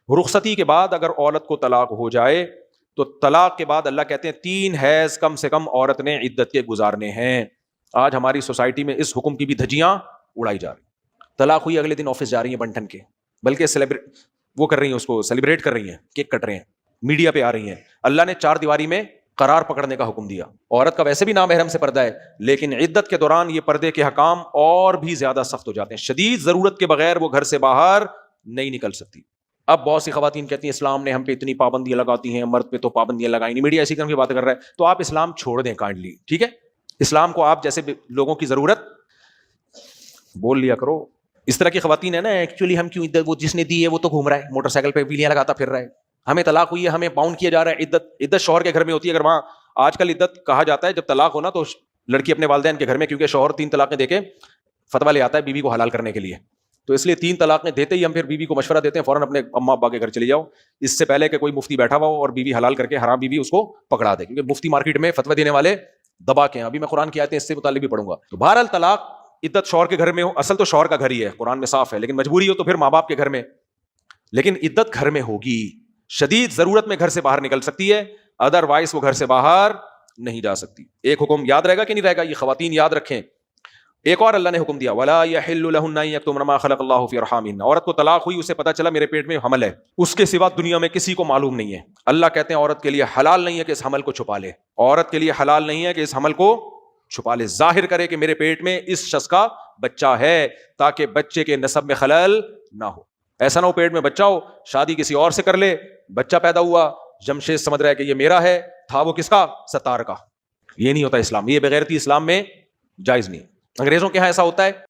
رخصتی کے بعد اگر عورت کو طلاق ہو جائے تو طلاق کے بعد اللہ کہتے ہیں 3 حیض کم سے کم عورت نے عدت کے گزارنے ہیں. آج ہماری سوسائٹی میں اس حکم کی بھی دھجیاں اڑائی جا رہی ہیں. طلاق ہوئی اگلے دن آفس جا رہی ہیں بنٹن کے, بلکہ وہ کر رہی ہیں, اس کو سیلیبریٹ کر رہی ہیں, کیک کٹ رہے ہیں, میڈیا پہ آ رہی ہیں. اللہ نے 4 دیواری میں قرار پکڑنے کا حکم دیا. عورت کا ویسے بھی نامحرم سے پردہ ہے, لیکن عدت کے دوران یہ پردے کے حکام اور بھی زیادہ سخت ہو جاتے ہیں. شدید ضرورت کے بغیر وہ گھر سے باہر نہیں نکل سکتی. اب بہت سی خواتین کہتی ہیں اسلام نے ہم پہ اتنی پابندیاں لگاتی ہیں, مرد پہ تو پابندیاں لگائی نہیں. میڈیا ایسی قسم کی بات کر رہا ہے, تو آپ اسلام چھوڑ دیں کائنڈلی, ٹھیک ہے. اسلام کو آپ جیسے لوگوں کی ضرورت بول لیا کرو. اس طرح کی خواتین ہے نا, ایکچولی ہم کیوں عدت, وہ جس نے دی ہے وہ تو گھوم رہا ہے موٹر سائیکل پہ بیلیاں لگاتا پھر رہا ہے, ہمیں طلاق ہوئی ہے ہمیں باؤنڈ کیا جا رہا ہے. عدت شوہر کے گھر میں ہوتی ہے. اگر وہاں آج کل عدت کہا جاتا ہے جب طلاق ہونا تو لڑکی اپنے والدین کے گھر میں, کیونکہ شوہر 3 طلاقیں دے کے فتویٰ لے آتا ہے بیوی کو حلال کرنے کے لیے, تو اس لیے 3 طلاقیں دیتے ہی ہم پھر بیوی کو مشورہ دیتے ہیں فوراً اپنے اماں ابا کے گھر چلی جاؤ, اس سے پہلے کہ کوئی مفتی بیٹھا ہوا ہو اور بیوی حلال کر کے حرام بیوی اس کو پکڑا دے, کیونکہ مفتی مارکیٹ میں فتویٰ دینے والے دبا کے ہیں. ابھی میں قرآن کی آیتیں اس سے متعلق بھی پڑھوں گا. تو بہرحال طلاق عدت شوہر کے گھر میں ہو, اصل تو شوہر کا گھر ہی ہے, قرآن میں صاف ہے, لیکن مجبوری ہو تو پھر ماں باپ کے گھر میں, لیکن عدت گھر میں ہوگی. شدید ضرورت میں گھر سے باہر نکل سکتی ہے, ادر وائز وہ گھر سے باہر نہیں جا سکتی. ایک حکم یاد رہے گا کہ نہیں رہے گا, یہ خواتین یاد رکھیں. ایک اور اللہ نے حکم دیا, وَلَا يَحِلُّ لَهُنَّ أَن يَكْتُمْنَ مَا خَلَقَ اللَّهُ فِي أَرْحَامِهِنَّ. عورت کو طلاق ہوئی, اسے پتا چلا میرے پیٹ میں حمل ہے, اس کے سوا دنیا میں کسی کو معلوم نہیں ہے. اللہ کہتے ہیں عورت کے لیے حلال نہیں ہے کہ اس حمل کو چھپا لے. عورت کے لیے حلال نہیں ہے کہ اس حمل کو چھپا لے, ظاہر کرے کہ میرے پیٹ میں اس شخص کا بچہ ہے, تاکہ بچے کے نسب میں خلل نہ ہو. ایسا نہ ہو پیٹ میں بچہ ہو, شادی کسی اور سے کر لے, بچہ پیدا ہوا, جمشید سمجھ رہا ہے کہ یہ میرا ہے, تھا وہ کس کا, ستار کا. یہ نہیں ہوتا اسلام, یہ بغیرتی اسلام میں جائز نہیں. انگریزوں کے ہاں ایسا ہوتا ہے,